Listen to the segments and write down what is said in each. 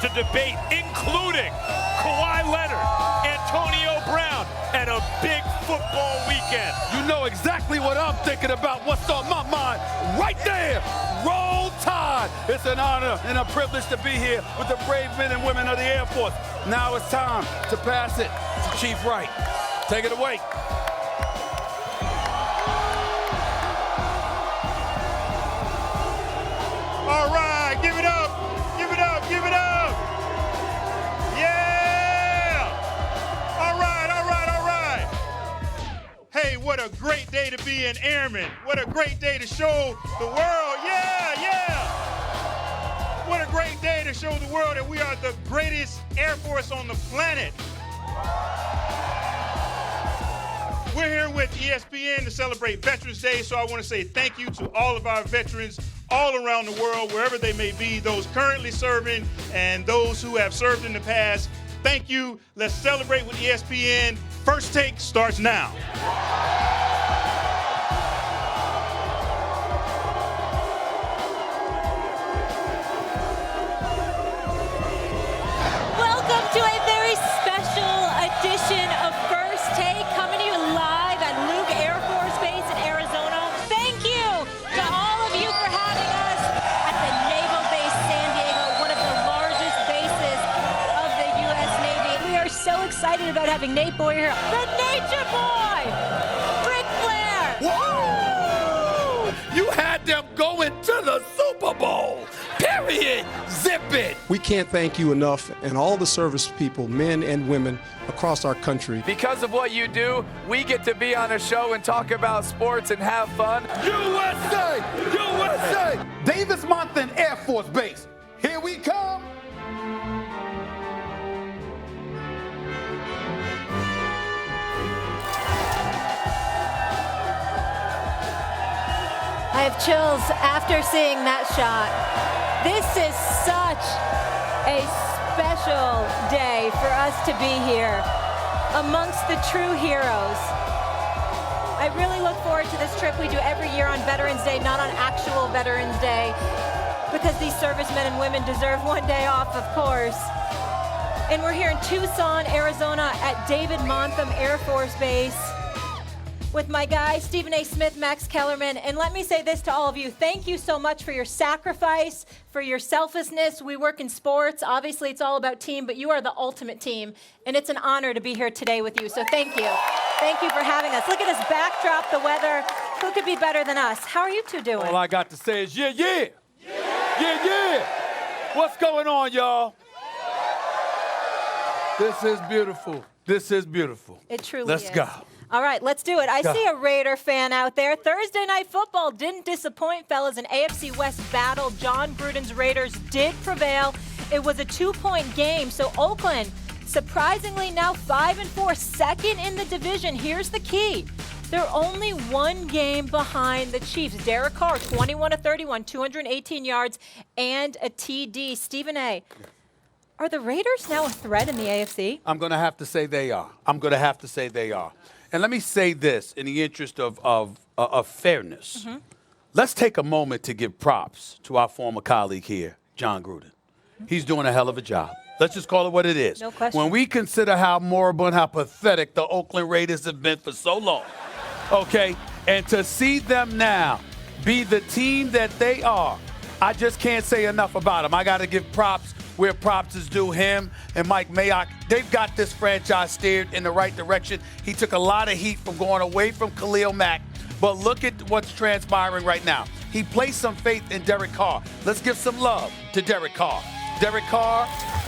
to debate, including Kawhi Leonard, Antonio Brown, and a big football weekend. You know exactly what I'm thinking about, what's on my mind right there. Roll Tide. It's an honor and a privilege to be here with the brave men and women of the Air Force. Now it's time to pass it to Chief Wright. Take it away. All right, give it up, give it up, give it up. Yeah! All right, all right, all right. Hey, what a great day to be an airman. What a great day to show the world. Yeah, yeah. What a great day to show the world that we are the greatest Air Force on the planet. We're here with ESPN to celebrate Veterans Day, so I want to say thank you to all of our veterans all around the world, wherever they may be, those currently serving and those who have served in the past. Thank you. Let's celebrate with ESPN. First Take starts now. Welcome to a very special edition of First Take, coming to you live at Luke Air Force Base in Arizona. Thank you to all of you for having us at the Naval Base San Diego, one of the largest bases of the U.S. Navy. We are so excited about having Nate Boyer here. The Nature Boy, Ric Flair. Woo! You had them going to the Super Bowl. Period. Zip it. We can't thank you enough, and all the service people, men and women across our country. Because of what you do, we get to be on a show and talk about sports and have fun. USA! USA! Davis-Monthan Air Force Base. Here we come. I have chills after seeing that shot. This is such a special day for us to be here amongst the true heroes. I really look forward to this trip we do every year on Veterans Day, not on actual Veterans Day, because these servicemen and women deserve one day off, of course. And we're here in Tucson, Arizona at Davis-Monthan Air Force Base with my guys, Stephen A. Smith, Max Kellerman. And let me say this to all of you. Thank you so much for your sacrifice, for your selflessness. We work in sports. Obviously, it's all about team, but you are the ultimate team. And it's an honor to be here today with you. So thank you. Thank you for having us. Look at this backdrop, the weather. Who could be better than us? How are you two doing? All I got to say is yeah, yeah. Yeah, yeah. Yeah. What's going on, y'all? This is beautiful. This is beautiful. It truly is. Let's go. All right, let's do it. I see a Raider fan out there. Thursday Night Football didn't disappoint, fellas. An AFC West battle. John Gruden's Raiders did prevail. It was a 2-point game. So Oakland, surprisingly now 5-4, second in the division. Here's the key. They're only one game behind the Chiefs. Derek Carr, 21-31, 218 yards, and a TD. Stephen A., are the Raiders now a threat in the AFC? I'm going to have to say they are. I'm going to have to say they are. And let me say this in the interest of fairness. Mm-hmm. Let's take a moment to give props to our former colleague here, John Gruden. He's doing a hell of a job. Let's just call it what it is. No question. When we consider how moribund, how pathetic the Oakland Raiders have been for so long, okay, and to see them now be the team that they are, I just can't say enough about them. I got to give props where props is due. Him and Mike Mayock, they've got this franchise steered in the right direction. He took a lot of heat from going away from Khalil Mack, but look at what's transpiring right now. He placed some faith in Derek Carr. Let's give some love to Derek Carr. Derek Carr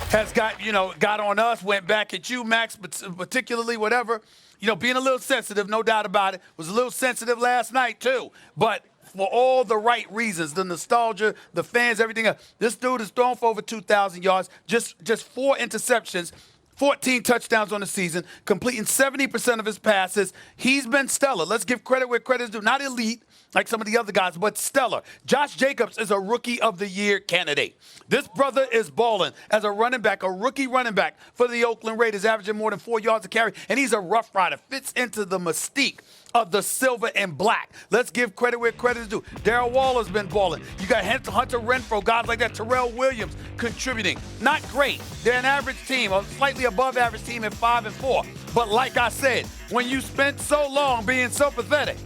has got on us, went back at you, Max, but particularly whatever, being a little sensitive, no doubt about it. Was a little sensitive last night too, but for all the right reasons, the nostalgia, the fans, everything else. This dude has thrown for over 2,000 yards, just 4 interceptions, 14 touchdowns on the season, completing 70% of his passes. He's been stellar. Let's give credit where credit is due. Not elite like some of the other guys, but stellar. Josh Jacobs is a Rookie of the Year candidate. This brother is balling as a running back, a rookie running back for the Oakland Raiders, averaging more than 4 yards a carry, and he's a rough rider. Fits into the mystique of the silver and black. Let's give credit where credit is due. Darryl Waller's been balling. You got Hunter Renfrow, guys like that, Terrell Williams contributing. Not great. They're an average team, a slightly above average team at 5-4. But like I said, when you spent so long being so pathetic,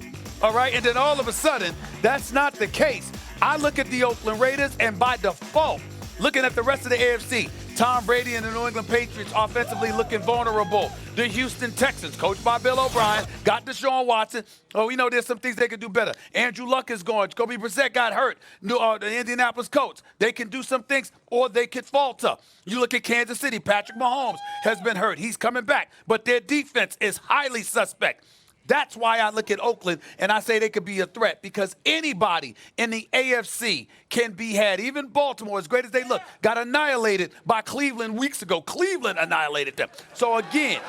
all right, and then all of a sudden, that's not the case. I look at the Oakland Raiders, and by default, looking at the rest of the AFC, Tom Brady and the New England Patriots offensively looking vulnerable. The Houston Texans, coached by Bill O'Brien, got Deshaun Watson. Oh, we know there's some things they could do better. Andrew Luck is gone. Jacoby Brissett got hurt. The Indianapolis Colts, they can do some things or they could falter. You look at Kansas City, Patrick Mahomes has been hurt. He's coming back, but their defense is highly suspect. That's why I look at Oakland and I say they could be a threat, because anybody in the AFC can be had. Even Baltimore, as great as they look, got annihilated by Cleveland weeks ago. Cleveland annihilated them. So again,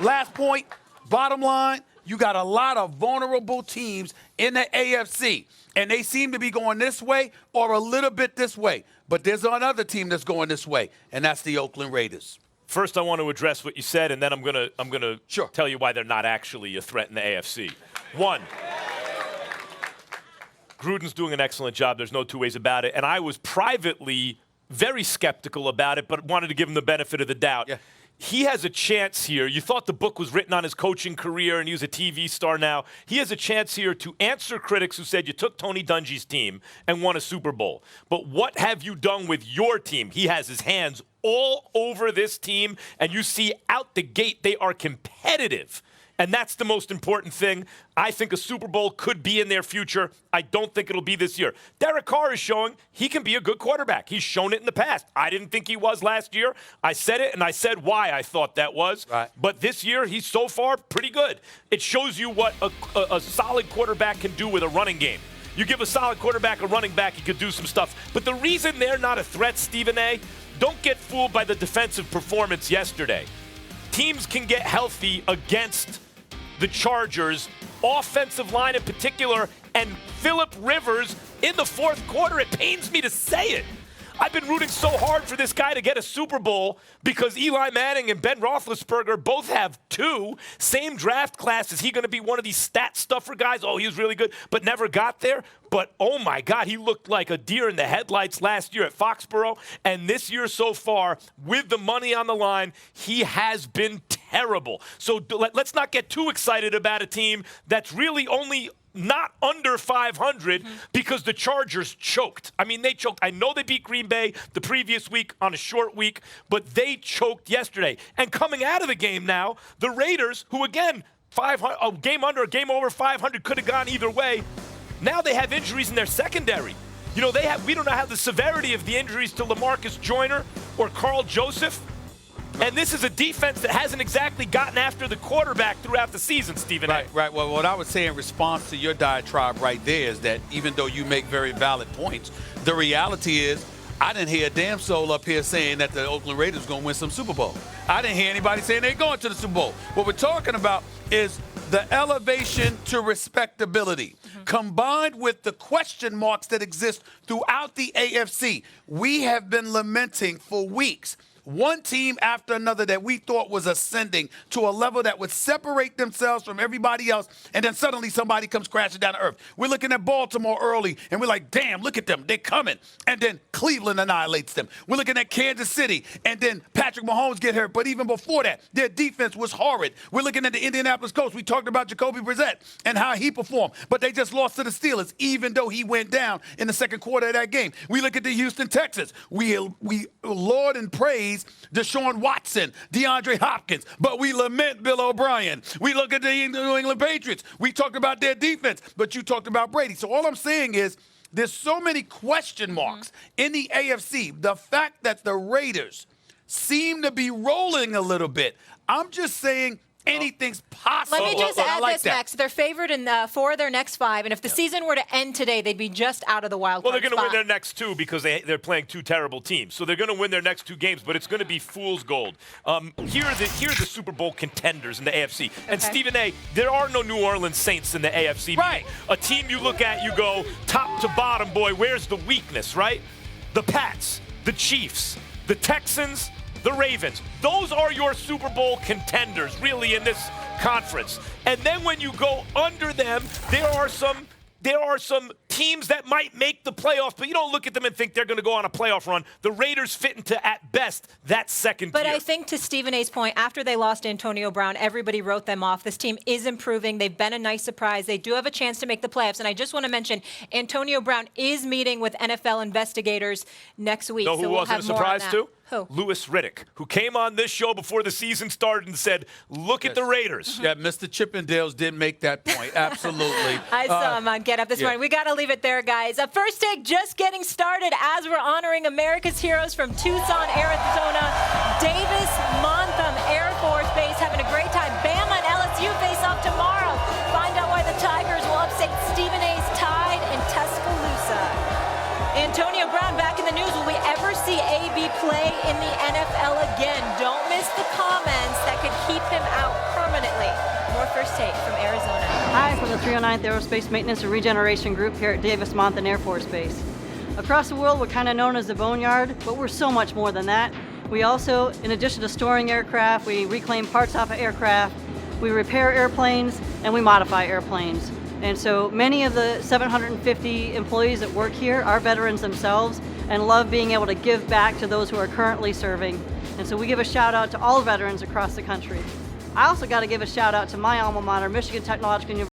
last point, bottom line, you got a lot of vulnerable teams in the AFC, and they seem to be going this way or a little bit this way. But there's another team that's going this way, and that's the Oakland Raiders. First, I want to address what you said, and then I'm gonna Sure. tell you why they're not actually a threat in the AFC. One, Gruden's doing an excellent job. There's no two ways about it. And I was privately very skeptical about it, but wanted to give him the benefit of the doubt. Yeah. He has a chance here. You thought the book was written on his coaching career and he was a TV star now. He has a chance here to answer critics who said you took Tony Dungy's team and won a Super Bowl. But what have you done with your team? He has his hands all over this team, and you see out the gate they are competitive. And that's the most important thing. I think a Super Bowl could be in their future. I don't think it'll be this year. Derek Carr is showing he can be a good quarterback. He's shown it in the past. I didn't think he was last year. I said it, and I said why I thought that was. Right. But this year, he's so far pretty good. It shows you what a solid quarterback can do with a running game. You give a solid quarterback a running back, he could do some stuff. But the reason they're not a threat, Stephen A., don't get fooled by the defensive performance yesterday. Teams can get healthy against the Chargers, offensive line in particular, and Phillip Rivers in the fourth quarter. It pains me to say it. I've been rooting so hard for this guy to get a Super Bowl because Eli Manning and Ben Roethlisberger both have two. Same draft class. Is he going to be one of these stat stuffer guys? Oh, he was really good, but never got there. But, oh, my God, he looked like a deer in the headlights last year at Foxborough. And this year so far, with the money on the line, he has been terrible. So let's not get too excited about a team that's really only not under 500 because the Chargers choked. I mean, they choked. I know they beat Green Bay the previous week on a short week, but they choked yesterday. And coming out of the game now, the Raiders, who again, a game under, a game over 500, could have gone either way. Now they have injuries in their secondary. You know, we don't know how the severity of the injuries to LaMarcus Joyner or Carl Joseph. And this is a defense that hasn't exactly gotten after the quarterback throughout the season, Stephen A. Right. Well, what I would say in response to your diatribe right there is that even though you make very valid points, the reality is I didn't hear a damn soul up here saying that the Oakland Raiders are going to win some Super Bowl. I didn't hear anybody saying they're going to the Super Bowl. What we're talking about is the elevation to respectability combined with the question marks that exist throughout the AFC. We have been lamenting for weeks one team after another that we thought was ascending to a level that would separate themselves from everybody else, and then suddenly somebody comes crashing down to earth. We're looking at Baltimore early, and we're like, damn, look at them. They're coming. And then Cleveland annihilates them. We're looking at Kansas City, and then Patrick Mahomes get hurt. But even before that, their defense was horrid. We're looking at the Indianapolis Colts. We talked about Jacoby Brissett and how he performed, but they just lost to the Steelers, even though he went down in the second quarter of that game. We look at the Houston Texans. We laud and praise Deshaun Watson, DeAndre Hopkins, but we lament Bill O'Brien. We look at the New England Patriots. We talked about their defense, but you talked about Brady. So all I'm saying is there's so many question marks in the AFC. The fact that the Raiders seem to be rolling a little bit, I'm just saying anything's possible. Let me just add like this, that. Max. They're favored in 4 of their next 5, and if the season were to end today, they'd be just out of the wild card Well, they're going to win spot. their next 2 because they're playing 2 terrible teams. So they're going to win their next 2 games, but it's going to be fool's gold. Here are the Super Bowl contenders in the AFC. And Okay. Stephen A., there are no New Orleans Saints in the AFC. Right. A team you look at, you go top to bottom, boy, where's the weakness, right? The Pats, the Chiefs, the Texans, the Ravens. Those are your Super Bowl contenders, really, in this conference. And then when you go under them, there are some teams that might make the playoffs, but you don't look at them and think they're going to go on a playoff run. The Raiders fit into, at best, that second tier. But I think to Stephen A's point, after they lost Antonio Brown, everybody wrote them off. This team is improving. They've been a nice surprise. They do have a chance to make the playoffs. And I just want to mention, Antonio Brown is meeting with NFL investigators next week. Know who wasn't a surprise to? Who? Louis Riddick, who came on this show before the season started and said, look at the Raiders. Yeah, Mr. Chippendales did make that point. Absolutely. I saw him on Get Up this morning. We got to leave it there, guys. First Take just getting started as we're honoring America's heroes from Tucson, Arizona. Davis Montham Air Force Base having a great time. Bama and LSU face off tomorrow. Find out why the Tigers will upset Stephen A's Tide in Tuscaloosa. Antonio Brown back in the news. Will we ever see AB play in the NFL again? Don't miss the comments that could keep him out permanently. More First Take from Arizona. Hi, from the 309th Aerospace Maintenance and Regeneration Group here at Davis Monthan Air Force Base. Across the world, we're kind of known as the Boneyard, but we're so much more than that. We also, in addition to storing aircraft, we reclaim parts off of aircraft, we repair airplanes, and we modify airplanes. And so many of the 750 employees that work here are veterans themselves and love being able to give back to those who are currently serving. And so we give a shout out to all veterans across the country. I also got to give a shout out to my alma mater, Michigan Technological University.